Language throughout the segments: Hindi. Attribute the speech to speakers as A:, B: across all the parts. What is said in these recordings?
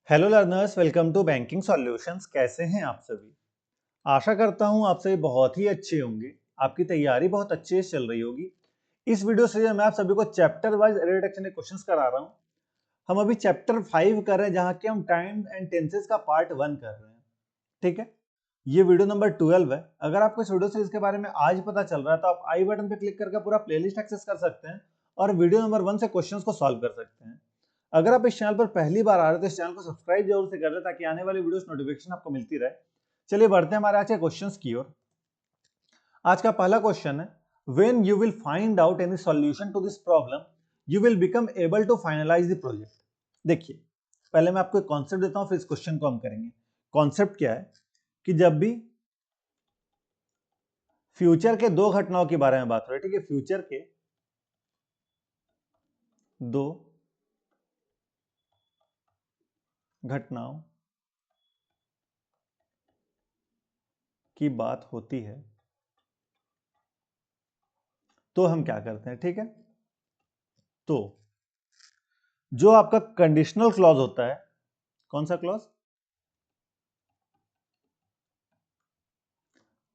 A: Hello learners, welcome to banking solutions. कैसे हैं आप सभी? आशा करता हूं आप सभी बहुत ही अच्छे होंगे। आपकी तैयारी बहुत अच्छे से चल रही होगी। इस वीडियो से मैं आप सभी को चैप्टर वाइज एरर डिटेक्शन के क्वेश्चंस करा रहा हूं। हम अभी चैप्टर 5 कर रहे हैं, जहां के हम टाइम एंड टेंसेस का पार्ट 1 कर रहे हैं। ठीक है, ये वीडियो नंबर 12 है। अगर आपको इस वीडियो से इसके बारे में आज पता चल रहा है तो आप आई बटन पे क्लिक करके पूरा प्लेलिस्ट एक्सेस कर सकते हैं और वीडियो नंबर 1 से क्वेश्चंस को सॉल्व कर सकते हैं। अगर आप इस चैनल पर पहली बार आ रहे हो तो इस चैनल को सब्सक्राइब जरूर से कर ले, ताकि आने वाली वीडियोस नोटिफिकेशन आपको मिलती रहे। चलिए बढ़ते हैं हमारे आज के क्वेश्चंस की ओर। आज का पहला क्वेश्चन है, when you will find out any solution to this problem you will become able to finalise the project. देखिए, पहले मैं आपको एक कॉन्सेप्ट देता हूं, फिर इस क्वेश्चन को हम करेंगे। कॉन्सेप्ट क्या है कि जब भी फ्यूचर के दो घटनाओं के बारे में बात हो रही है, ठीक है, फ्यूचर के दो घटनाओं की बात होती है तो हम क्या करते हैं, ठीक है। तो जो आपका कंडीशनल क्लॉज होता है, कौन सा क्लॉज?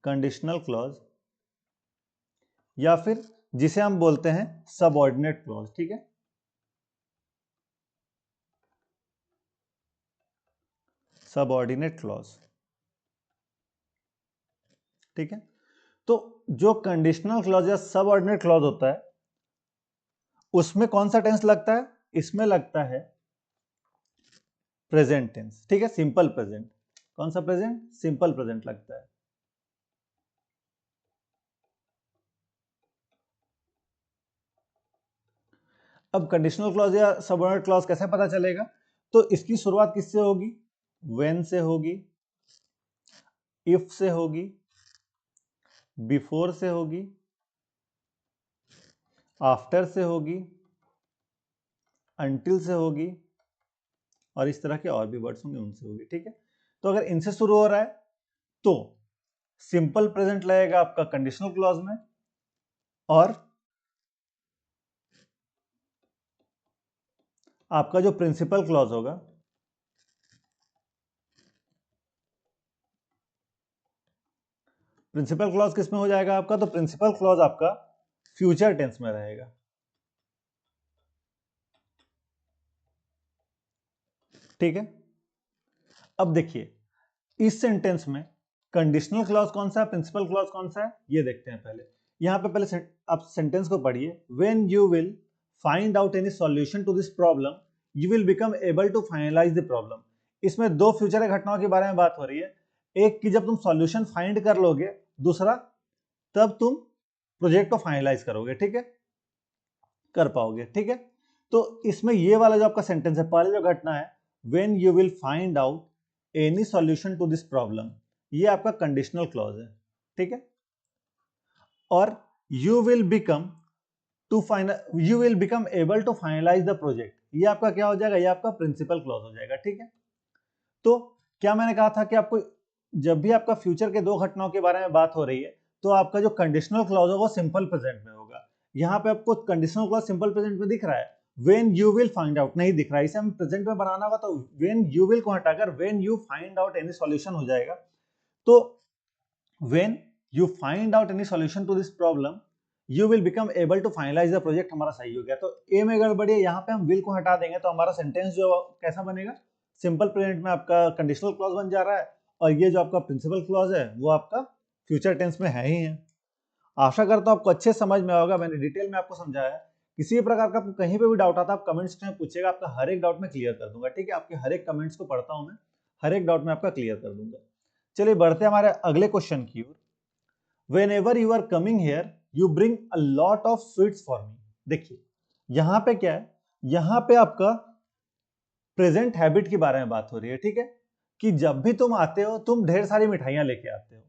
A: कंडीशनल क्लॉज, या फिर जिसे हम बोलते हैं सबऑर्डिनेट क्लॉज, ठीक है। सबऑर्डिनेट क्लॉज, ठीक है। तो जो कंडीशनल क्लॉज या सबऑर्डिनेट क्लॉज होता है, उसमें कौन सा टेंस लगता है? इसमें लगता है प्रेजेंट टेंस, ठीक है, सिंपल प्रेजेंट। कौन सा प्रेजेंट? सिंपल प्रेजेंट लगता है। अब कंडीशनल क्लॉज या सबऑर्डिनेट क्लॉज कैसे पता चलेगा? तो इसकी शुरुआत किससे होगी? व्हेन से होगी, इफ से होगी, बिफोर से होगी, आफ्टर से होगी, अंटिल से होगी, और इस तरह के और भी वर्ड्स होंगे उनसे होगी, ठीक है। तो अगर इनसे शुरू हो रहा है तो सिंपल प्रेजेंट लगेगा आपका कंडीशनल क्लॉज में, और आपका जो प्रिंसिपल क्लॉज होगा, प्रिंसिपल क्लॉज किस में हो जाएगा आपका? तो प्रिंसिपल क्लॉज आपका फ्यूचर टेंस में रहेगा, ठीक है। अब देखिए, इस सेंटेंस में कंडीशनल क्लॉज कौन सा है, प्रिंसिपल क्लॉज कौन सा है, ये देखते हैं पहले। यहां पे पहले आप सेंटेंस को पढ़िए। When you will find out any solution to this problem you will become able to finalise the problem. इसमें दो फ्यूचर घटनाओं के बारे में बात हो रही है। एक कि जब तुम सॉल्यूशन फाइंड कर लोगे, दूसरा तब तुम प्रोजेक्ट को फाइनलाइज करोगे, ठीक है, कर पाओगे, ठीक है। तो इसमें ये वाला जो आपका सेंटेंस है, पहले जो घटना है, when you will find out any solution to this problem, ये आपका कंडीशनल क्लॉज है, ठीक है। और you will become you will become able to finalise the project, ये आपका क्या हो जाएगा? ये आपका प्रिंसिपल क्लॉज हो जाएगा, ठीक है। तो क्या मैंने कहा था कि आपको जब भी आपका फ्यूचर के दो घटनाओं के बारे में बात हो रही है तो आपका जो कंडीशनल क्लॉज होगा वो सिंपल प्रेजेंट में होगा। यहाँ पे आपको कंडीशनल क्लॉज सिंपल प्रेजेंट में दिख रहा है, when you will find out नहीं दिख रहा है। इसे हम प्रेजेंट में बनाना होगा तो व्हेन यू विल को हटाकर when you find out any solution हो जाएगा। तो when you find out any solution to this problem you will become able to finalise the project, हमारा सही हो गया। तो ए में गड़बड़ी है, यहाँ पे हम विल को हटा देंगे तो हमारा सेंटेंस जो कैसा बनेगा? सिंपल प्रेजेंट में आपका कंडीशनल क्लॉज बन जा रहा है, और ये जो आपका प्रिंसिपल क्लॉज है वो आपका फ्यूचर टेंस में है ही है। आशा करता हूं आपको अच्छे समझ में होगा, मैंने डिटेल में आपको समझाया है। किसी भी प्रकार का आपको कहीं पे भी डाउट आता है आप कमेंट्स में पूछिएगा, आपका हर एक डाउट में क्लियर कर दूंगा, ठीक है। आपके हर एक कमेंट्स को पढ़ता हूं मैं, हर एक डाउट में आपका क्लियर कर दूंगा। चलिए बढ़ते हैं हमारे अगले क्वेश्चन की ओर। Whenever you are coming here, you bring a lot of sweets for me। देखिए, यहां पे क्या है? यहां पे आपका प्रेजेंट हैबिट के बारे में बात हो रही है, ठीक है, कि जब भी तुम आते हो तुम ढेर सारी मिठाइयां लेके आते हो।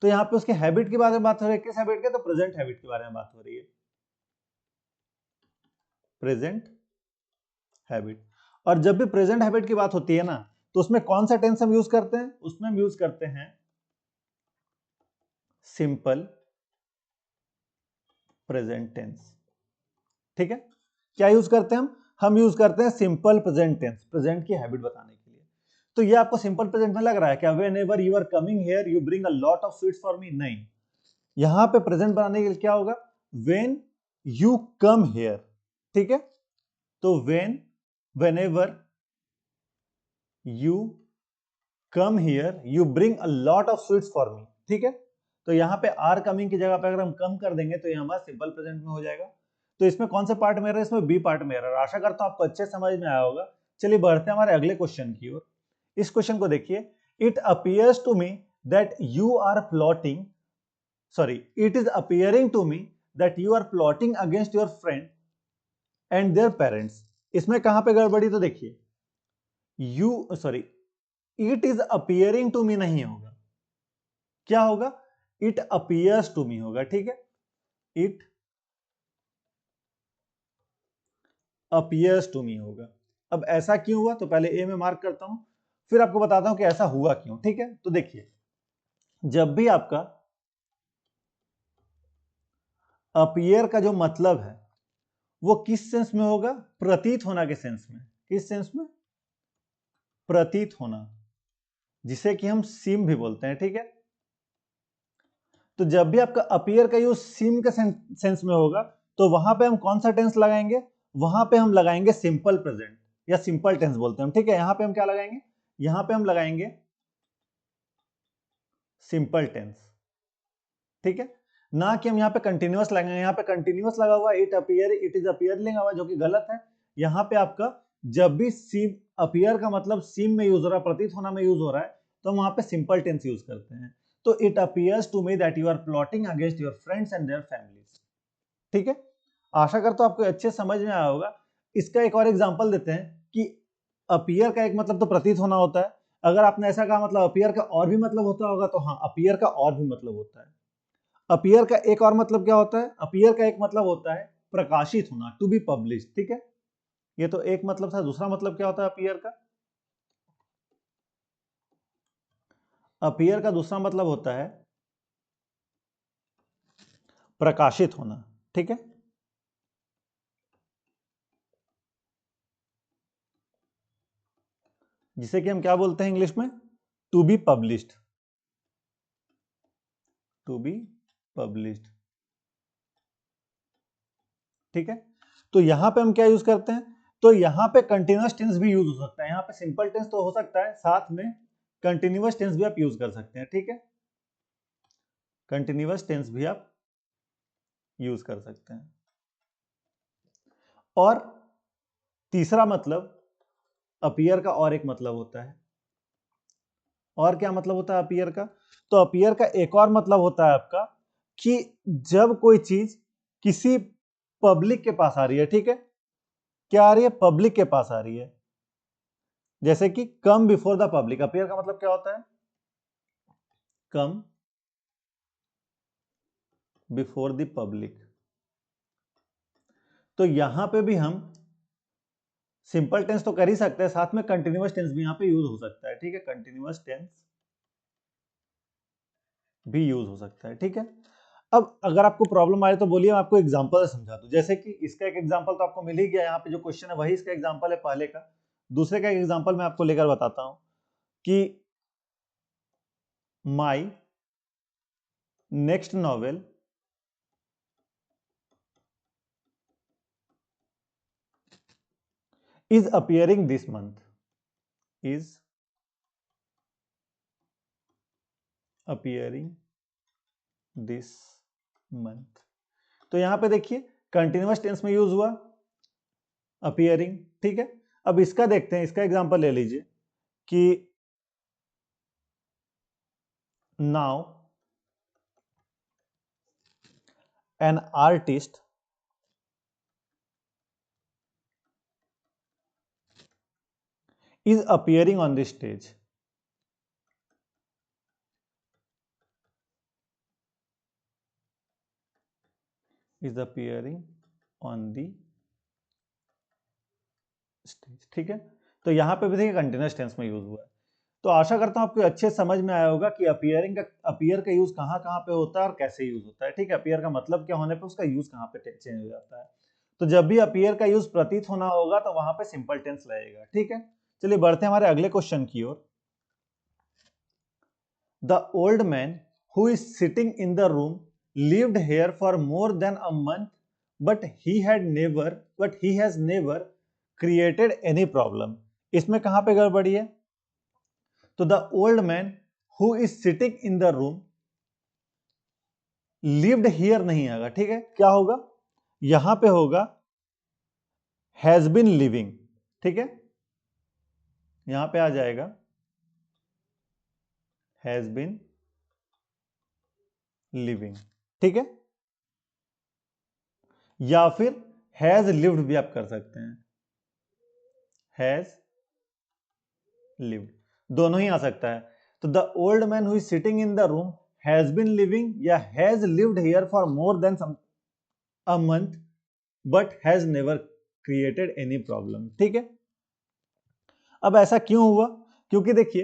A: तो यहाँ पे उसके हैबिट के बारे में बात हो रही है, किस हैबिट के? तो प्रेजेंट हैबिट के बारे में बात हो रही है, प्रेजेंट हैबिट। और जब भी प्रेजेंट हैबिट की बात होती है ना, तो उसमें कौन सा टेंस हम यूज करते हैं? उसमें हम यूज करते हैं सिंपल प्रेजेंट टेंस, ठीक है। क्या यूज करते हैं हम? हम यूज करते हैं सिंपल प्रेजेंट टेंस, प्रेजेंट की हैबिट बताने के लिए। तो ये आपको सिंपल प्रेजेंट में लग रहा है क्या whenever you are coming here you bring a lot of sweets for me? नहीं, यहां पे प्रेजेंट बनाने के लिए क्या होगा, व्हेन यू कम हियर, ठीक है। तो when ever you come here you bring a lot of sweets for मी, ठीक है। तो यहाँ पे आर कमिंग की जगह पे अगर हम कम कर देंगे तो ये हमारा सिंपल प्रेजेंट में हो जाएगा। तो इसमें कौन सा पार्ट में एरर है? इसमें बी पार्ट में एरर। आशा करता हूं आपको अच्छे समझ में आया होगा। चलिए बढ़ते हैं हमारे अगले क्वेश्चन की ओर। इस क्वेश्चन को देखिए, it appears to me that you are plotting, sorry, it is appearing to me that you are plotting against your friend and their parents. इसमें कहां पे गड़बड़ी? तो देखिए, you sorry, it is appearing to me नहीं होगा, क्या होगा? इट अपियर्स टू मी होगा, ठीक है। इट अपियर्स टू मी होगा। अब ऐसा क्यों हुआ? तो पहले ए में मार्क करता हूं, फिर आपको बताता हूं कि ऐसा हुआ क्यों, ठीक है। तो देखिए, जब भी आपका अपियर का जो मतलब है वो किस सेंस में होगा? प्रतीत होना के सेंस में। किस सेंस में? प्रतीत होना, जिसे कि हम सीम भी बोलते हैं, ठीक है। तो जब भी आपका अपियर का यूज सीम के सेंस में होगा तो वहां पे हम कौन सा टेंस लगाएंगे? वहां पे हम लगाएंगे सिंपल प्रेजेंट या सिंपल टेंस बोलते हैं, ठीक है। यहां पे हम क्या लगाएंगे? यहां पे हम लगाएंगे सिंपल टेंस, ठीक है। ना कि हम यहाँ पे कंटिन्यूअस लगाएंगे। यहाँ पे कंटिन्यूअस लगा हुआ it appear, it is appear लगा हुआ, जो कि गलत है। यहाँ पे आपका जब भी सीम अपियर का मतलब सीम में यूज हो रहा है, प्रतीत होना में यूज हो रहा है, तो हम वहां पे सिंपल टेंस यूज करते हैं। तो it appears to me that you are plotting against your friends and their families, ठीक है। आशा करता हूं आपको अच्छे समझ में आया होगा। इसका एक और एग्जांपल देते हैं कि अपियर का एक मतलब तो प्रतीत होना होता है। अगर आपने ऐसा कहा मतलब अपियर का और भी मतलब होता होगा, तो हाँ, अपियर का और भी मतलब होता है। अपियर का एक और मतलब क्या होता है? अपियर का एक मतलब होता है प्रकाशित होना, टू बी पब्लिश, ठीक है। ये तो एक मतलब था। दूसरा मतलब क्या होता है अपियर का? अपियर का दूसरा मतलब होता है प्रकाशित होना, ठीक है। जिसे कि हम क्या बोलते हैं इंग्लिश में? To be published, to be published, ठीक है। तो यहां पे हम क्या यूज करते हैं? तो यहां पे कंटिन्यूअस टेंस भी यूज हो सकता है। यहां पे सिंपल टेंस तो हो सकता है, साथ में कंटिन्यूअस टेंस भी आप यूज कर सकते हैं, ठीक है। कंटिन्यूअस टेंस भी आप यूज कर सकते हैं। और तीसरा मतलब अपीयर का और एक मतलब होता है। और क्या मतलब होता है अपीयर का? तो अपीयर का एक और मतलब होता है आपका कि जब कोई चीज किसी पब्लिक के पास आ रही है, ठीक है। क्या आ रही है? पब्लिक के पास आ रही है। जैसे कि come before the public, appear का मतलब क्या होता है? Come before the public. तो यहां पे भी हम सिंपल टेंस तो कर ही सकते हैं, साथ में कंटिन्यूअस टेंस भी यहां पे यूज हो सकता है, ठीक है। कंटिन्यूअस टेंस भी यूज हो सकता है, ठीक है। अब अगर आपको प्रॉब्लम आए तो बोलिए, मैं आपको एग्जांपल से समझा दूं। जैसे कि इसका एक एग्जांपल तो आपको मिल ही गया, यहाँ पे जो क्वेश्चन है वही इसका एग्जांपल है पहले का। दूसरे का एक एग्जांपल मैं आपको लेकर बताता हूं कि my next novel is appearing this month, is appearing this month। तो यहां पे देखिए कंटिन्यूअस टेंस में यूज हुआ appearing, ठीक है। अब इसका देखते हैं, इसका एग्जांपल ले लीजिए कि now an artist is appearing on the stage, is appearing on the stage, ठीक है। तो यहां पे भी देखिए कंटिन्यूअस टेंस में यूज हुआ है। तो आशा करता हूं आपको अच्छे समझ में आया होगा कि अपीयर का यूज कहां कहां पे होता है और कैसे यूज होता है, ठीक है। अपीयर का मतलब क्या होने पे उसका यूज कहां पे चेंज हो जाता है। तो जब भी अपीयर का यूज प्रतीत होना होगा तो वहां पे सिंपल टेंस लगेगा। ठीक है, चलिए बढ़ते हैं हमारे अगले क्वेश्चन की ओर। The old man who is sitting in the room lived here for more than a month, but he has never created any problem. इसमें कहां पे गड़बड़ी है? तो the old man who is sitting in the room, lived here नहीं आएगा। ठीक है, क्या होगा? यहां पे होगा हैज बीन लिविंग। ठीक है, यहां पे आ जाएगा हैज बीन लिविंग। ठीक है, या फिर हैज लिव्ड भी आप कर सकते हैं, हैज लिव्ड, दोनों ही आ सकता है। तो the old man who is sitting in the room has been living या has lived here for more than a month but has never created any problem. ठीक है, अब ऐसा क्यों हुआ? क्योंकि देखिए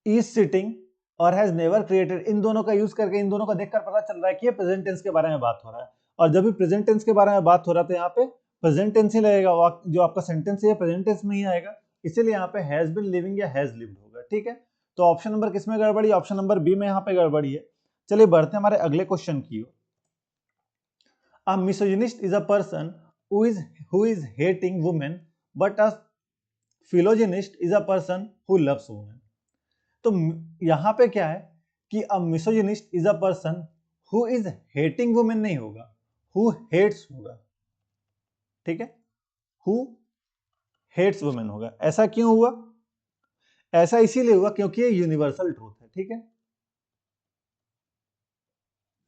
A: इज सिटिंग और हैज नेवर क्रिएटेड, इन दोनों का यूज करके, इन दोनों का देखकर पता चल रहा है कि ये प्रेजेंट टेंस के बारे में बात हो रहा है। और जब भी प्रेजेंट टेंस के बारे में बात हो रहा है तो यहाँ पे प्रेजेंट टेंस ही लगेगा, जो आपका सेंटेंस है प्रेजेंट टेंस में ही आएगा, इसीलिए यहाँ पे हैज बीन लिविंग या हैज लिव्ड होगा। ठीक है, तो ऑप्शन नंबर किसमें गड़बड़ी? ऑप्शन नंबर बी में यहाँ पे गड़बड़ी है। चलिए बढ़ते हैं हमारे अगले क्वेश्चन की ओर। A misogynist is a person who is hating women, but a philogynist is a person who loves women. तो यहां पे क्या है कि a misogynist is a person who is hating women नहीं होगा, हु हेट्स होगा। ठीक है, हु हेट्स वुमेन होगा। ऐसा क्यों हुआ? ऐसा इसीलिए हुआ क्योंकि ये यूनिवर्सल ट्रूथ है। ठीक है,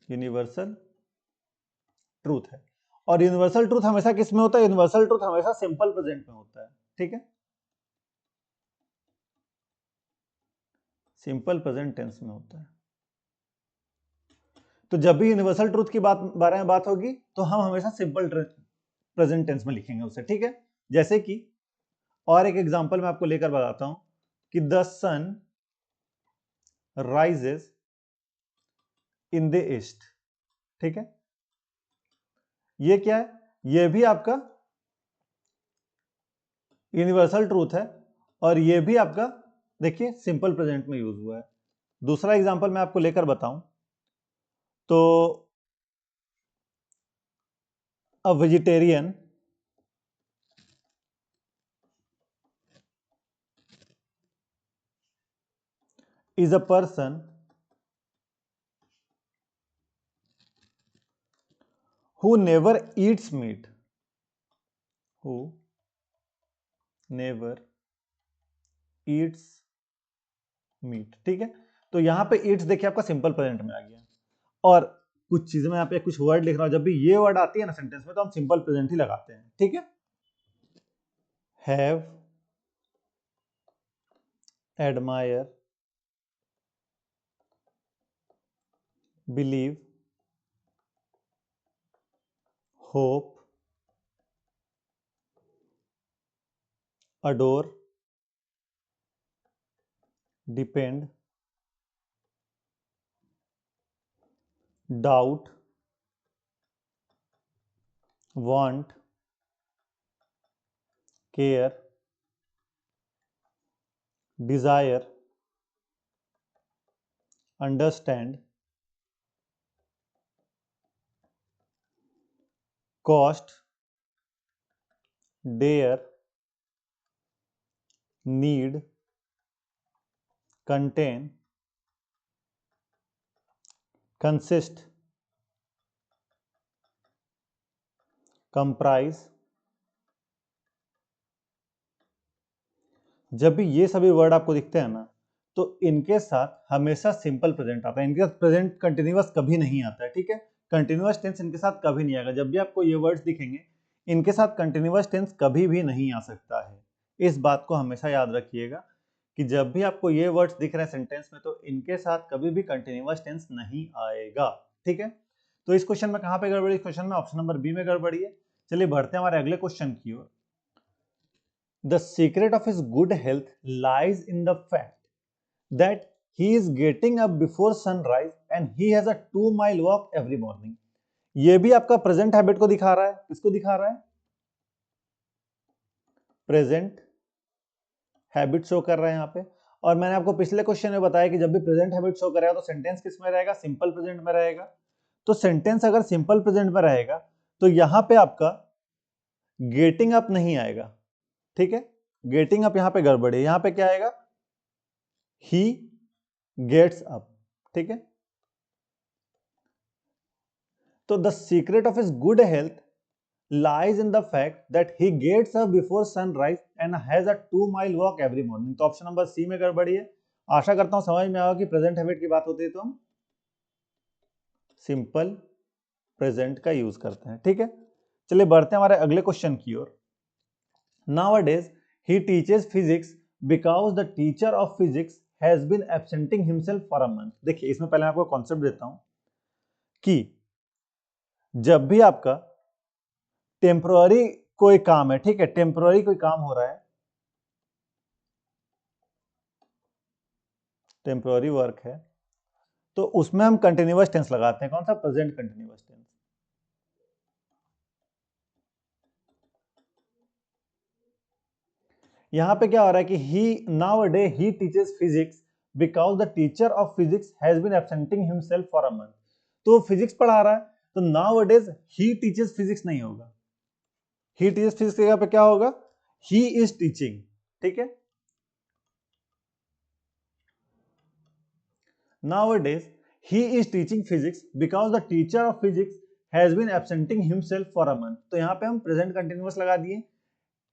A: यूनिवर्सल ट्रूथ है, और यूनिवर्सल ट्रूथ हमेशा किस में होता है? यूनिवर्सल ट्रूथ हमेशा सिंपल प्रेजेंट में होता है। ठीक है, सिंपल प्रेजेंट टेंस में होता है। तो जब भी यूनिवर्सल ट्रूथ की बारे में बात होगी तो हम हमेशा सिंपल प्रेजेंट टेंस में लिखेंगे उसे। ठीक है, जैसे कि और एक एग्जांपल मैं आपको लेकर बताता हूं कि the sun rises in the east. ठीक है, ये क्या है? ये भी आपका यूनिवर्सल ट्रूथ है और ये भी आपका देखिए सिंपल प्रेजेंट में यूज हुआ है। दूसरा एग्जांपल मैं आपको लेकर बताऊं तो a vegetarian is a person who never eats meat, who never eats meat। ठीक है, तो यहां पे ईट्स देखिए आपका सिंपल प्रेजेंट में आ गया, और कुछ चीजें में यहाँ पे कुछ वर्ड लिख रहा हूं, जब भी ये वर्ड आती है ना सेंटेंस में तो हम सिंपल प्रेजेंट ही लगाते हैं। ठीक है, have, admire, believe, hope, adore, depend, doubt, want, care, desire, understand, cost, dare, need, contain, consist, comprise. जब भी ये सभी वर्ड आपको दिखते हैं ना तो इनके साथ हमेशा सिंपल प्रेजेंट आता है, इनके साथ प्रेजेंट कंटिन्यूअस कभी नहीं आता है। ठीक है, कंटिन्यूअस टेंस इनके साथ कभी नहीं आएगा। जब भी आपको ये वर्ड्स दिखेंगे इनके साथ कंटिन्यूअस टेंस कभी भी नहीं आ सकता है। इस बात को हमेशा याद रखिएगा कि जब भी आपको ये वर्ड्स दिख रहे हैं सेंटेंस में तो इनके साथ कभी भी कंटिन्यूअस टेंस नहीं आएगा। ठीक है, तो इस क्वेश्चन में कहां पे गड़बड़ी? इस क्वेश्चन में ऑप्शन नंबर बी में गड़बड़ी है। चलिए बढ़ते हैं हमारे अगले क्वेश्चन की ओर। The secret of his good health lies in the fact that he is getting up before sunrise and he has a 2-mile walk every morning. ये भी आपका प्रेजेंट हैबिट को दिखा रहा है। किसको दिखा रहा है? प्रेजेंट हैबिट शो कर रहा है यहाँ पे। और मैंने आपको पिछले क्वेश्चन में बताया कि जब भी प्रेजेंट हैबिट शो करेगा तो सेंटेंस किस में रहेगा? सिंपल प्रेजेंट में रहेगा। तो सेंटेंस अगर सिंपल प्रेजेंट में रहेगा तो यहां पे आपका गेटिंग अप नहीं आएगा, ठीक है? गेटिंग अप यहां पे गड़बड़ है। यहां पे क्या आएगा? ही गेट्स अप, ठीक है? तो the secret of his good health lies in the fact that he gets up before sunrise and has a 2 mile walk every morning। तो ऑप्शन नंबर सी में गड़बड़ी है। आशा करता हूं समझ में आया कि प्रेजेंट हैबिट की बात होती है तो हम सिंपल प्रेजेंट का यूज करते हैं, ठीक है? चलिए बढ़ते हैं हमारे अगले क्वेश्चन की ओर। Nowadays he teaches physics because the teacher of physics has been absenting himself for a month। देखिए इसमें पहले मैं आपको कॉन्सेप्ट देता हूं कि जब भी आपका टेम्पररी कोई काम है, ठीक है, टेम्पररी कोई काम हो रहा है, टेम्पररी वर्क है, तो उसमें हम कंटिन्यूअस टेंस लगाते हैं। कौन सा? Present continuous tense. यहां पे क्या हो रहा है कि he now a day he teaches physics because the teacher of physics has been absenting himself for a month. तो फिजिक्स पढ़ा रहा है, तो nowadays he teaches physics नहीं होगा। ही टीचेस फिजिक्स की जगह पे क्या होगा? ही इज टीचिंग, ठीक है? Nowadays, he is teaching physics because the teacher of physics has been absenting himself for a month। तो यहाँ पे हम प्रेजेंट कंटिन्यूअस लगा दिए,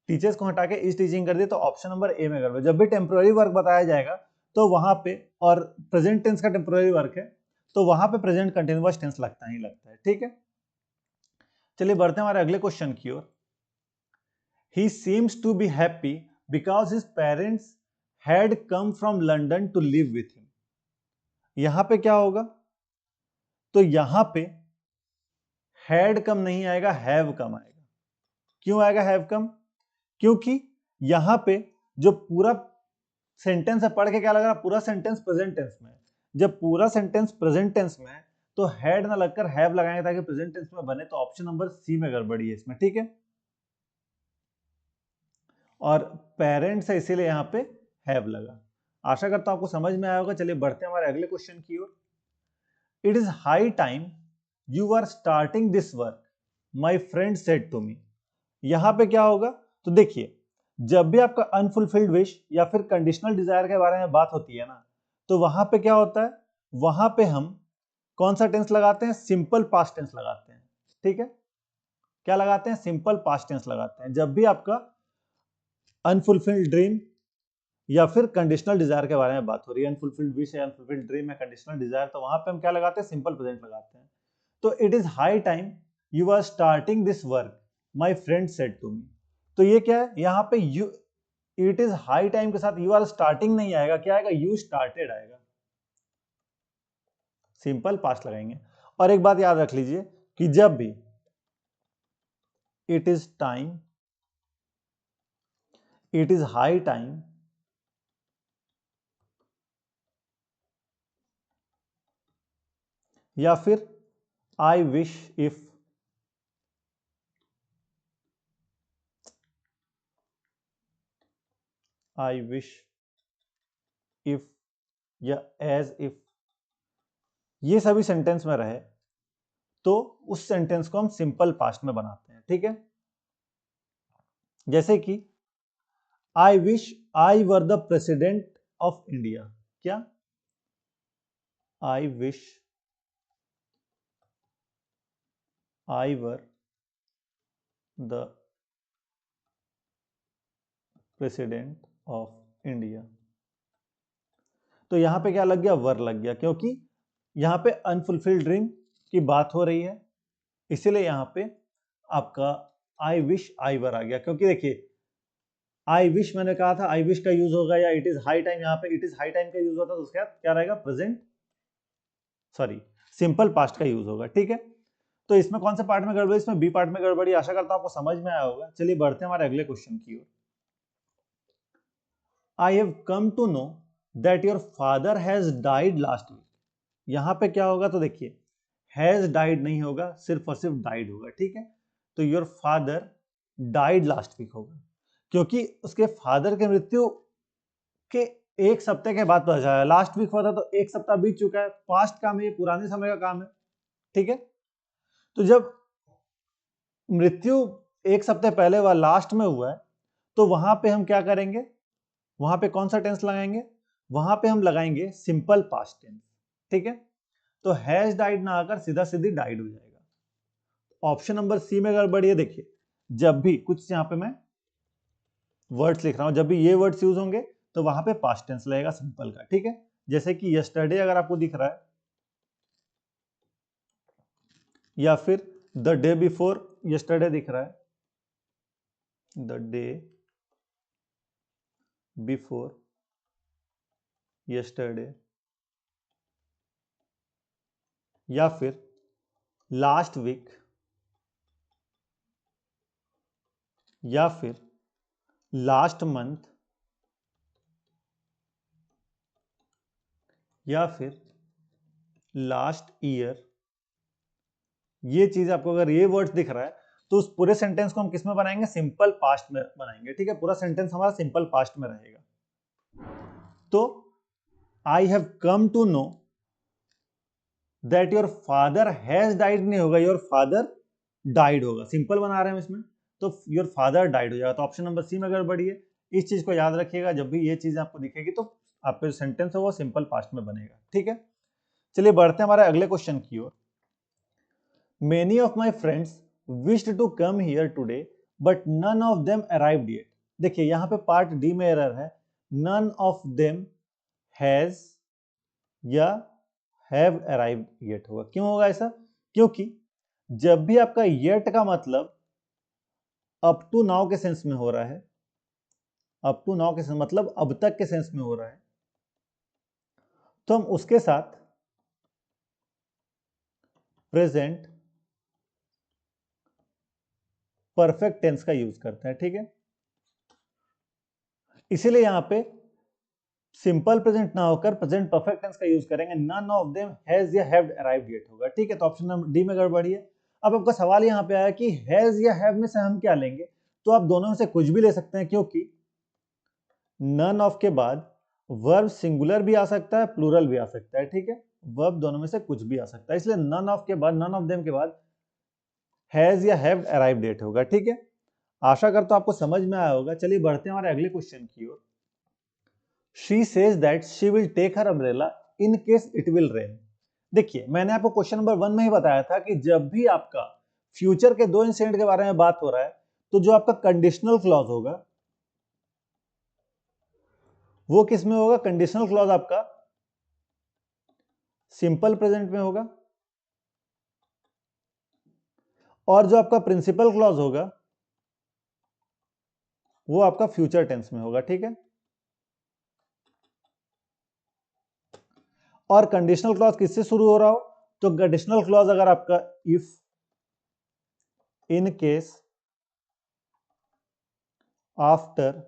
A: टीचर्स को हटा के इज टीचिंग कर दिए, तो ऑप्शन नंबर ए में कर दो। जब भी टेम्पररी वर्क बताया जाएगा तो वहां पे, और प्रेजेंट टेंस का टेम्पररी वर्क है, तो वहां पे प्रेजेंट कंटिन्यूअस टेंस लगता ही लगता है, ठीक है? चलिए बढ़ते हैं हमारे अगले क्वेश्चन की ओर। He seems to be happy because his parents had come from London to live with him। यहां पे क्या होगा? तो यहां पे हैड कम नहीं आएगा, हैव कम आएगा। क्यों आएगा हैव कम? क्योंकि यहां पे जो पूरा सेंटेंस है, पढ़ के क्या लग रहा है? पूरा सेंटेंस प्रेजेंट टेंस में है। जब पूरा सेंटेंस प्रेजेंट टेंस में है तो हैड ना लगकर हैव लगाएंगे ताकि प्रेजेंट टेंस में बने। तो ऑप्शन नंबर सी में गड़बड़ी है इसमें, ठीक है? और पेरेंट्स है इसीलिए यहां पे हैव लगा। आशा करता हूं आपको समझ में आया होगा। चलिए बढ़ते हैं हमारे अगले क्वेश्चन की ओर। It is high time you are starting this work, my friend said to me. यहां पे क्या होगा? तो देखिए जब भी आपका अनफुलफिल्ड विश या फिर कंडीशनल डिजायर के बारे में बात होती है ना, तो वहां पे क्या होता है? वहां पे हम कौन सा टेंस लगाते हैं? सिंपल पास्ट टेंस लगाते हैं, ठीक है? क्या लगाते हैं? सिंपल पास्ट टेंस लगाते हैं जब भी आपका अनफुलफिल्ड ड्रीम या फिर कंडीशनल डिजायर के बारे में बात हो रही है। अनफुलफिल्ड विश या अनफुलफिल्ड ड्रीम या कंडीशनल डिजायर, तो वहां पे हम क्या लगाते हैं? सिंपल प्रेजेंट लगाते हैं। तो it is high time you are starting this work, my friend said to me. तो ये क्या है? यहाँ पे you, it is high time के साथ यू आर स्टार्टिंग नहीं आएगा, क्या आएगा? यू स्टार्टेड आएगा। सिंपल पास्ट लगाएंगे। और एक बात याद रख लीजिए कि जब भी it is time, it is high time, या फिर I wish if, I wish if या एज इफ, ये सभी सेंटेंस में रहे तो उस सेंटेंस को हम सिंपल पास्ट में बनाते हैं, ठीक है? जैसे कि I wish I were the president of India. क्या? I wish I were the president of India. तो यहां पे क्या लग गया? वर लग गया, क्योंकि यहां पे अनफुलफिल्ड ड्रीम की बात हो रही है, इसीलिए यहां पे आपका आई विश आई वर आ गया। क्योंकि देखिए आई विश मैंने कहा था, आई विश का यूज होगा, या इट इज हाई टाइम, यहाँ पे इट इज हाई टाइम का यूज होता है, तो उसके बाद क्या रहेगा? प्रेजेंट, सॉरी, सिंपल पास्ट का यूज होगा, ठीक है? तो इसमें कौन से पार्ट में गड़बड़ी? इसमें बी पार्ट में गड़बड़ी। आशा करता हूं आपको समझ में आया होगा। चलिए बढ़ते हैं हमारे अगले क्वेश्चन की ओर। I have come to know that your father has died last week. यहां पे क्या होगा? तो देखिए हैज डाइड नहीं होगा, सिर्फ और सिर्फ डाइड होगा, ठीक है। तो your father died last week होगा, क्योंकि उसके फादर की मृत्यु के एक सप्ताह के बाद पता चला, लास्ट वीक हुआ था तो एक सप्ताह बीत चुका है, पास्ट काम है, ये पुराने समय का काम है, ठीक है। तो जब मृत्यु एक सप्ताह पहले व लास्ट में हुआ है, तो वहां पे हम क्या करेंगे, वहां पे कौन सा टेंस लगाएंगे, वहां पे हम लगाएंगे सिंपल पास्ट टेंस, ठीक है। तो हैज डाइड ना आकर सीधा सीधी डाइड हो जाएगा। ऑप्शन नंबर सी में गड़बड़ी है। देखिए, जब भी कुछ यहां पे मैं वर्ड्स लिख रहा हूं, जब भी ये वर्ड्स यूज होंगे तो वहां पे पास्ट टेंस लगेगा सिंपल का, ठीक है। जैसे कि यस्टरडे अगर आपको दिख रहा है, या फिर द डे बिफोर यस्टरडे दिख रहा है, द डे बिफोर यस्टरडे, या फिर लास्ट वीक, या फिर लास्ट मंथ, या फिर लास्ट ईयर, ये चीज आपको अगर ये वर्ड्स दिख रहा है तो उस पूरे सेंटेंस को हम किस में बनाएंगे, सिंपल पास्ट में बनाएंगे, ठीक है। पूरा सेंटेंस हमारा सिंपल पास्ट में रहेगा। तो I have come to know that your father has died नहीं होगा, योर फादर डाइड होगा, सिंपल बना रहे हैं इसमें, तो योर फादर डाइड हो जाएगा। तो ऑप्शन नंबर सी में गड़बड़ी है, इस चीज को याद रखिएगा, जब भी ये चीज आपको दिखेगी तो आपका जो सेंटेंस है वो सिंपल पास्ट में बनेगा, ठीक है। चलिए बढ़ते हैं हमारे अगले क्वेश्चन की ओर। Many of my friends wished to come here today, but none of them arrived yet. देखिए यहां पे पार्ट डी में एरर है, none of them has या have arrived yet होगा। क्यों होगा ऐसा? क्योंकि जब भी आपका yet का मतलब अप टू नाउ के सेंस में हो रहा है, अप टू नाउ के सेंस मतलब अब तक के सेंस में हो रहा है, तो हम उसके साथ प्रेजेंट परफेक्ट टेंस का यूज करते हैं, ठीक है। इसीलिए यहां पे सिंपल प्रेजेंट ना होकर प्रेजेंट परफेक्ट टेंस का यूज करेंगे, नन ऑफ देम हैज या हैव अराइव्ड येट होगा, ठीक है। तो ऑप्शन नंबर डी में गड़बड़ी है। अब आपका सवाल यहां पे आया कि हैज या हैव में से हम क्या लेंगे, तो आप दोनों में से कुछ भी ले सकते हैं, क्योंकि नन ऑफ के बाद वर्ब सिंगुलर भी आ सकता है, प्लूरल भी आ सकता है, ठीक है। वर्ब दोनों में से कुछ भी आ सकता है, इसलिए नन ऑफ के बाद, नन ऑफ देम के बाद हैज या हैव अराइव्ड येट होगा, ठीक है। आशा करता हूं आपको समझ में आया होगा। चलिए बढ़ते हैं हमारे अगले क्वेश्चन की ओर। She says that she will take her umbrella in case it will rain. देखिए मैंने आपको क्वेश्चन नंबर 1 में ही बताया था कि जब भी आपका फ्यूचर के दो इंसिडेंट के बारे में बात हो रहा है, तो जो आपका कंडीशनल क्लॉज होगा वो किस में होगा, कंडीशनल क्लॉज आपका सिंपल प्रेजेंट में होगा, और जो आपका प्रिंसिपल क्लॉज होगा वो आपका फ्यूचर टेंस में होगा, ठीक है। और कंडीशनल क्लॉज किससे शुरू हो रहा हो, तो कंडीशनल क्लॉज अगर आपका if, in case, after,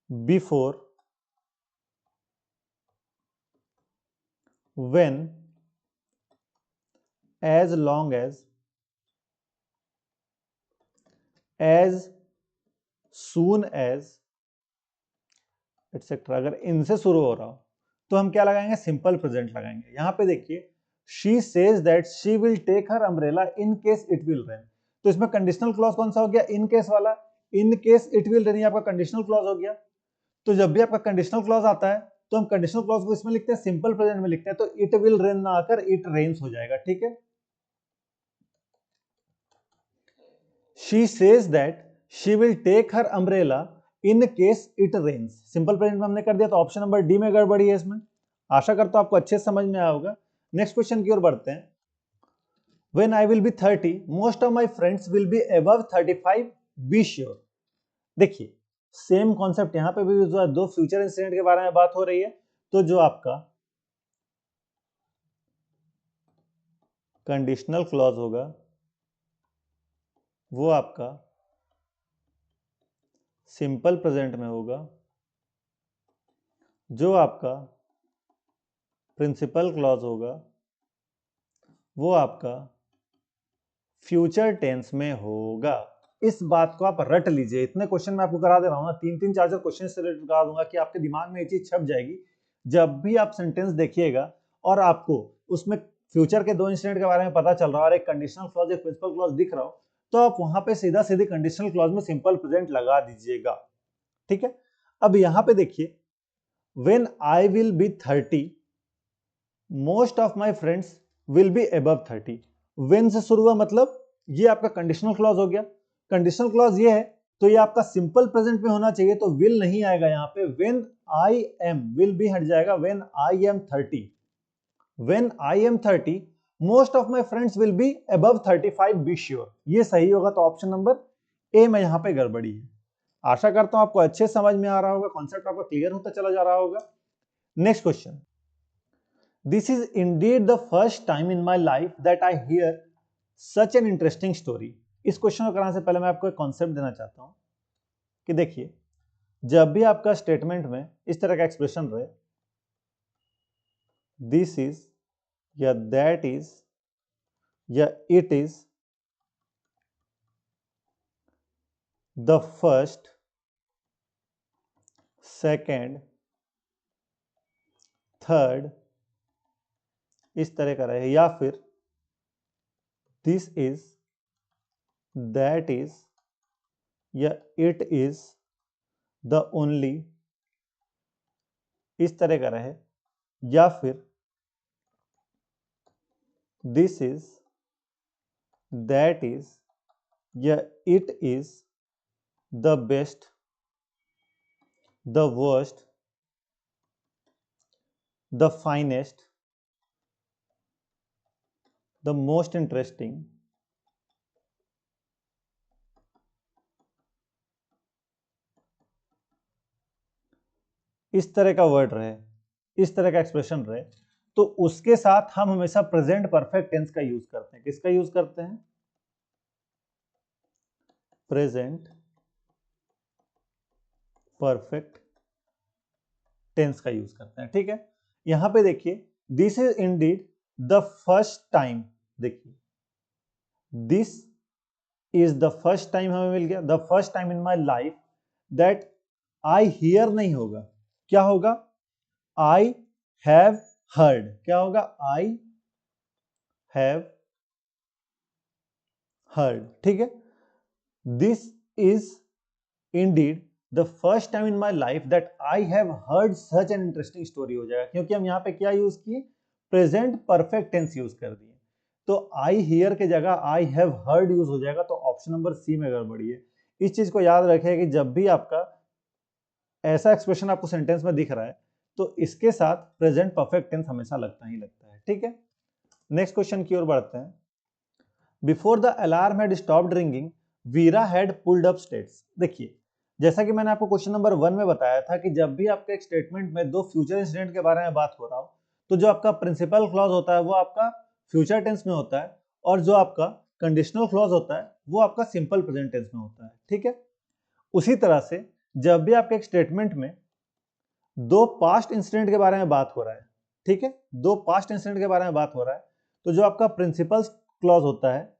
A: before, when, as long as soon as etcetera, अगर इनसे शुरू हो रहा हो तो हम क्या लगाएंगे, सिंपल प्रेजेंट लगाएंगे। यहां पे देखिए, she says that she will take her umbrella in case it will rain, तो इसमें कंडीशनल क्लॉज कौन सा हो गया, इन केस वाला। इन केस इट विल रेन आपका कंडीशनल क्लॉज हो गया। तो जब भी आपका कंडीशनल क्लॉज आता है तो हम कंडीशनल क्लॉज को इसमें लिखते हैं, सिंपल प्रेजेंट में लिखते हैं, तो इट विल रेन ना आकर इट रेन्स हो जाएगा, ठीक है। She says that she will take her umbrella in case it rains. Simple present में हमने कर दिया, तो ऑप्शन नंबर डी में गड़बड़ी है इसमें। आशा करता हूं आपको अच्छे से समझ में आया होगा। नेक्स्ट क्वेश्चन की ओर बढ़ते हैं। When I will be 30, most of my friends will be above 35. Be sure. देखिए सेम कॉन्सेप्ट यहां पे भी जो है, दो फ्यूचर इंसिडेंट के बारे में बात हो रही है, तो जो आपका कंडीशनल क्लॉज होगा वो आपका सिंपल प्रेजेंट में होगा, जो आपका प्रिंसिपल क्लॉज होगा वो आपका फ्यूचर टेंस में होगा। इस बात को आप रट लीजिए, इतने क्वेश्चन मैं आपको करा दे रहा हूं ना, 3-3 4-4 क्वेश्चन से रिलेटेड करा दूंगा कि आपके दिमाग में ये चीज छप जाएगी। जब भी आप सेंटेंस देखिएगा और आपको उसमें फ्यूचर के 2 इंसिडेंट के बारे में पता चल रहा है और एक कंडीशनल क्लॉज एक प्रिंसिपल क्लॉज दिख रहा हो, तो आप वहां पे सीधा सीधी कंडीशनल क्लॉज में सिंपल प्रेजेंट लगा दीजिएगा। ठीक है, अब यहां पे देखिए, when I will be 30 most of my friends will be above 30। When से शुरू हुआ, मतलब ये आपका कंडीशनल क्लॉज हो गया। कंडीशनल क्लॉज ये है तो ये आपका सिंपल प्रेजेंट में होना चाहिए, तो विल नहीं आएगा यहाँ पे। व्हेन आई एम, विल भी हट जाएगा। When I am 30, when I am 30 most of my friends will be above 35, be sure. ये सही होगा, तो ऑप्शन नंबर ए में यहाँ पे गड़बड़ी है। आशा करता हूं आपको अच्छे समझ में आ रहा होगा, कॉन्सेप्ट आपका क्लियर होता चला जा रहा होगा। Next question, this is indeed the first time in my life that I here such an interesting story. इस क्वेश्चन को कराने से पहले मैं आपको एक कॉन्सेप्ट देना चाहता हूं कि देखिए, जब भी आपका स्टेटमेंट में इस तरह का एक्सप्रेशन रहे, दिस इज या दैट इज या it is the first, second, third, इस तरह का रहे, या फिर दिस इज, दैट इज या इट इज द ओनली, इस तरह का रहे, या फिर दिस इज, दैट इज या it is the best, the worst, the finest, the most interesting, इस तरह का वर्ड रहे, इस तरह का एक्सप्रेशन रहे, तो उसके साथ हम हमेशा प्रेजेंट परफेक्ट टेंस का यूज करते हैं। किसका यूज करते हैं? प्रेजेंट परफेक्ट टेंस का यूज करते हैं। ठीक है, यहां पे देखिए, this is indeed the first time. देखिए, this is the first time हमें मिल गया, the first time in my life that I hear नहीं होगा, क्या होगा? I have heard. क्या होगा? I have heard. ठीक है, this is indeed the first time in my life that I have heard such an interesting story हो जाएगा, क्योंकि हम यहाँ पे क्या यूज किए? प्रेजेंट परफेक्ट टेंस यूज कर दिए, तो आई हियर के जगह आई हैव हर्ड यूज हो जाएगा, तो ऑप्शन नंबर सी में गड़बड़ी है। इस चीज को याद रखें कि जब भी आपका ऐसा एक्सप्रेशन आपको सेंटेंस में दिख रहा है, तो इसके साथ प्रेजेंट परफेक्ट टेंस हमेशा लगता ही लगता है। ठीक है, नेक्स्ट क्वेश्चन की ओर बढ़ते हैं। Before the alarm had stopped ringing Veera had pulled up states. देखिए, जैसा कि मैंने आपको क्वेश्चन नंबर 1 में बताया था कि जब भी आपके एक स्टेटमेंट में दो फ्यूचर इंसिडेंट के बारे में बात हो रहा हो, तो जो आपका प्रिंसिपल क्लॉज होता है वो आपका फ्यूचर टेंस में होता है, और जो आपका कंडीशनल क्लॉज होता है वो आपका सिंपल प्रेजेंट टेंस में होता है। ठीक है, उसी तरह से जब भी आपके एक स्टेटमेंट में दो पास्ट इंसिडेंट के बारे में बात हो रहा है, ठीक है, दो पास्ट इंसिडेंट के बारे में बात हो रहा है, तो जो आपका प्रिंसिपल क्लॉज होता है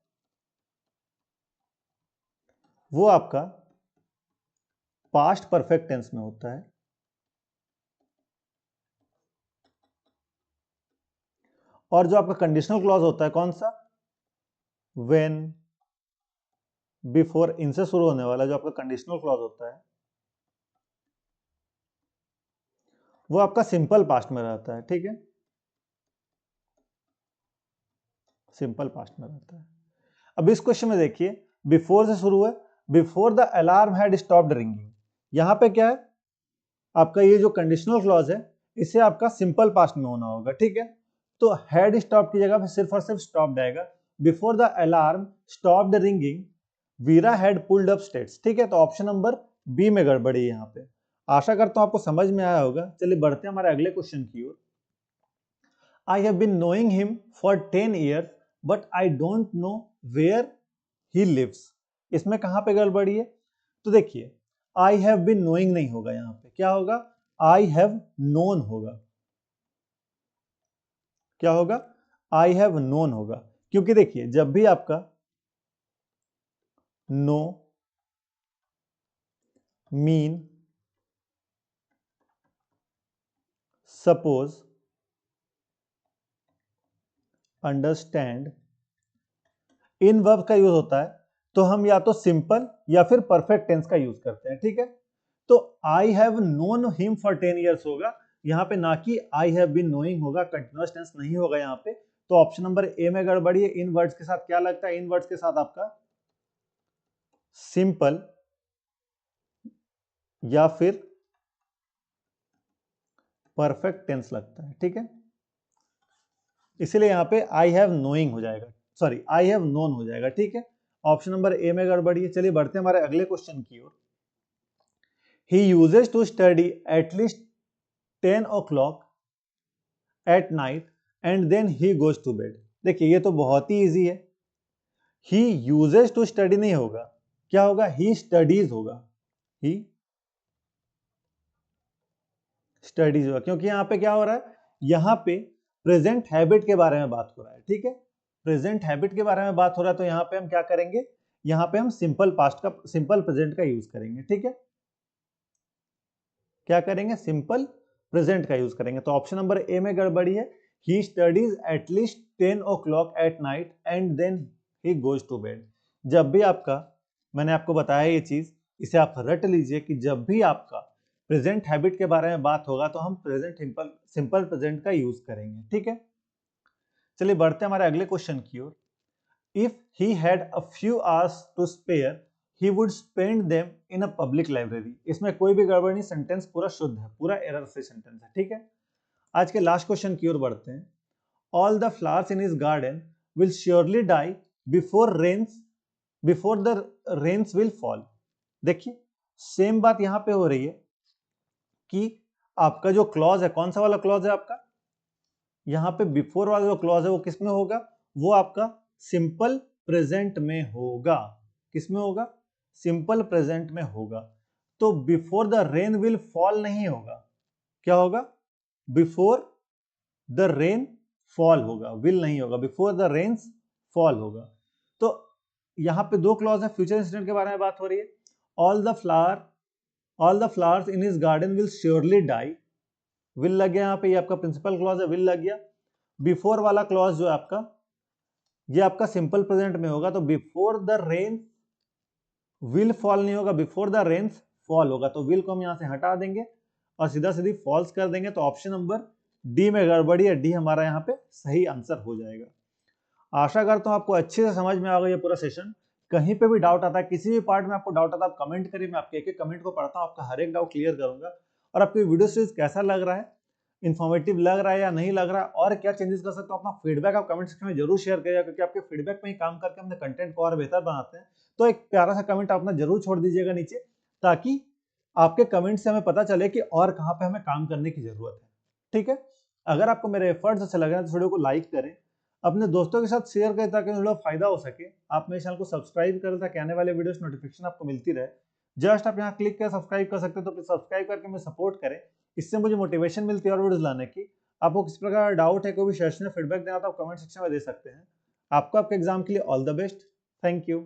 A: वो आपका पास्ट परफेक्ट टेंस में होता है, और जो आपका कंडीशनल क्लॉज होता है कौन सा? व्हेन, बिफोर, इनसे शुरू होने वाला जो आपका कंडीशनल क्लॉज होता है वो आपका सिंपल पास्ट में रहता है। ठीक है, सिंपल पास्ट में रहता है। अब इस क्वेश्चन में देखिए, बिफोर से शुरू है, before the alarm had stopped ringing. यहां पे क्या है? आपका ये जो कंडीशनल क्लॉज है इसे आपका सिंपल पास्ट में होना होगा। ठीक है, तो हैड स्टॉप की जगह पे सिर्फ और सिर्फ स्टॉप्ड आएगा। Before the alarm stopped ringing Veera had pulled up states. ठीक है, तो ऑप्शन नंबर बी में गड़बड़ी है यहाँ पे। आशा करता हूं आपको समझ में आया होगा। चलिए बढ़ते हैं हमारे अगले क्वेश्चन की ओर। I have been knowing him for 10 years but I don't know where he lives. इसमें कहां पे गड़बड़ी है? तो देखिए, आई हैव बीन नोइंग नहीं होगा, यहां पे क्या होगा? आई हैव नोन होगा। क्या होगा? आई हैव नोन होगा, क्योंकि देखिए जब भी आपका नो, मीन, सपोज, अंडरस्टैंड इन वर्ब का यूज होता है तो हम या तो सिंपल या फिर परफेक्ट टेंस का यूज करते हैं, ठीक है। तो I have known him for 10 years होगा यहाँ पे, ना कि आई हैव बीन नोइंग होगा, कंटिन्यूअस टेंस नहीं होगा यहाँ पे। तो ऑप्शन नंबर ए में गड़बड़ी है। इन वर्ड्स के साथ क्या लगता है? इन वर्ड्स के साथ आपका सिंपल या फिर परफेक्ट टेंस लगता है, ठीक है। इसलिए यहाँ पे आई हैव नोइंग हो जाएगा, सॉरी आई हैव नोन हो जाएगा, ठीक है। ऑप्शन नंबर ए में गड़बड़ी है। चलिए बढ़ते हैं हमारे अगले क्वेश्चन की ओर। He uses to study at least 10 o'clock at night and then he goes to bed. देखिए ये तो बहुत ही इजी है। ही यूजेस टू स्टडी नहीं होगा, क्या होगा? ही स्टडीज होगा, ही स्टडीज होगा, क्योंकि यहाँ पे क्या हो रहा है? यहाँ पे प्रेजेंट हैबिट के बारे में बात हो रहा है, ठीक है। प्रेजेंट हैबिट के बारे में बात हो रहा है तो यहाँ पे हम क्या करेंगे? यहाँ पे हम सिंपल पास्ट का, सिंपल प्रेजेंट का यूज करेंगे, ठीक है। क्या करेंगे? सिंपल प्रेजेंट का यूज करेंगे। तो ऑप्शन नंबर ए में गड़बड़ी है। He studies at least 10 o'clock at night and then he goes to bed. जब भी आपका, मैंने आपको बताया ये चीज, इसे आप रट लीजिए कि जब भी आपका प्रेजेंट हैबिट के बारे में बात होगा तो हम प्रेजेंट सिंपल प्रेजेंट का यूज करेंगे, ठीक है। चलिए बढ़ते हैं हमारे अगले क्वेश्चन की ओर। If he had a few hours to spare he would spend them in a public library। इसमें कोई भी गड़बड़ नहीं, सेंटेंस पूरा शुद्ध है, पूरा एरर फ्री सेंटेंस है, ठीक है। आज के लास्ट क्वेश्चन की ओर बढ़ते हैं। All the flowers in his garden will surely die before the rains will fall. देखिए सेम बात यहां पे हो रही है कि आपका जो क्लॉज है, कौन सा वाला क्लॉज है आपका? यहाँ पे बिफोर वाला जो क्लॉज है वो किस में होगा? वो आपका सिंपल प्रेजेंट में होगा। किस में होगा? सिंपल प्रेजेंट में होगा। तो before the rain will fall नहीं होगा, क्या होगा? बिफोर द रेन फॉल होगा, विल नहीं होगा, बिफोर द रेन्स फॉल होगा। तो यहां पे दो क्लॉज है, फ्यूचर इंसिडेंट के बारे में बात हो रही है। All the flowers in his garden will surely die, विल लग गया यहाँ पे, ये आपका प्रिंसिपल क्लॉज है, विल लग गया। बिफोर वाला क्लॉज जो है आपका, ये आपका सिंपल प्रेजेंट में होगा, तो before the rain will fall नहीं होगा, बिफोर द रेन्स फॉल होगा। तो विल को हम यहां से हटा देंगे और सीधा सीधी फॉल्स कर देंगे। तो ऑप्शन नंबर डी में गड़बड़ी है, डी हमारा यहाँ पे सही आंसर हो जाएगा। आशा करता हूँ आपको अच्छे से समझ में आ गया ये पूरा सेशन। कहीं पे भी डाउट आता है, किसी भी पार्ट में आपको डाउट आता है, आप कमेंट करिए, मैं आपके एक एक कमेंट को पढ़ता हूँ, आपका हर एक डाउट क्लियर करूंगा। और आपको वीडियो सीरीज कैसा लग रहा है, इन्फॉर्मेटिव लग रहा है या नहीं लग रहा है, और क्या चेंजेस कर सकते हो, अपना फीडबैक आप कमेंट सेक्शन में जरूर शेयर करिएगा, क्योंकि आपके फीडबैक में ही काम करके हमने कंटेंट को और बेहतर बनाते हैं। तो एक प्यारा सा कमेंट अपना जरूर छोड़ दीजिएगा नीचे, ताकि आपके कमेंट से हमें पता चले कि और कहाँ पे हमें काम करने की जरूरत है, ठीक है। अगर आपको मेरे एफर्ट्स अच्छे लग रहे हैं तो वीडियो को लाइक करें, अपने दोस्तों के साथ शेयर करें, ताकि उन्हें फायदा हो सके। आप मेरे चैनल को सब्सक्राइब करें ताकि आने वाले वीडियोस नोटिफिकेशन आपको मिलती रहे। जस्ट आप यहाँ क्लिक कर सब्सक्राइब कर सकते हैं, तो प्लीज सब्सक्राइब करके मुझे सपोर्ट करें, इससे मुझे मोटिवेशन मिलती है और वीडियोस लाने की। आपको किस प्रकार डाउट है, कोई भी सजेशन फीडबैक देना तो आप कमेंट सेक्शन में दे सकते हैं। आपको आपके एग्जाम के लिए all the best. Thank you.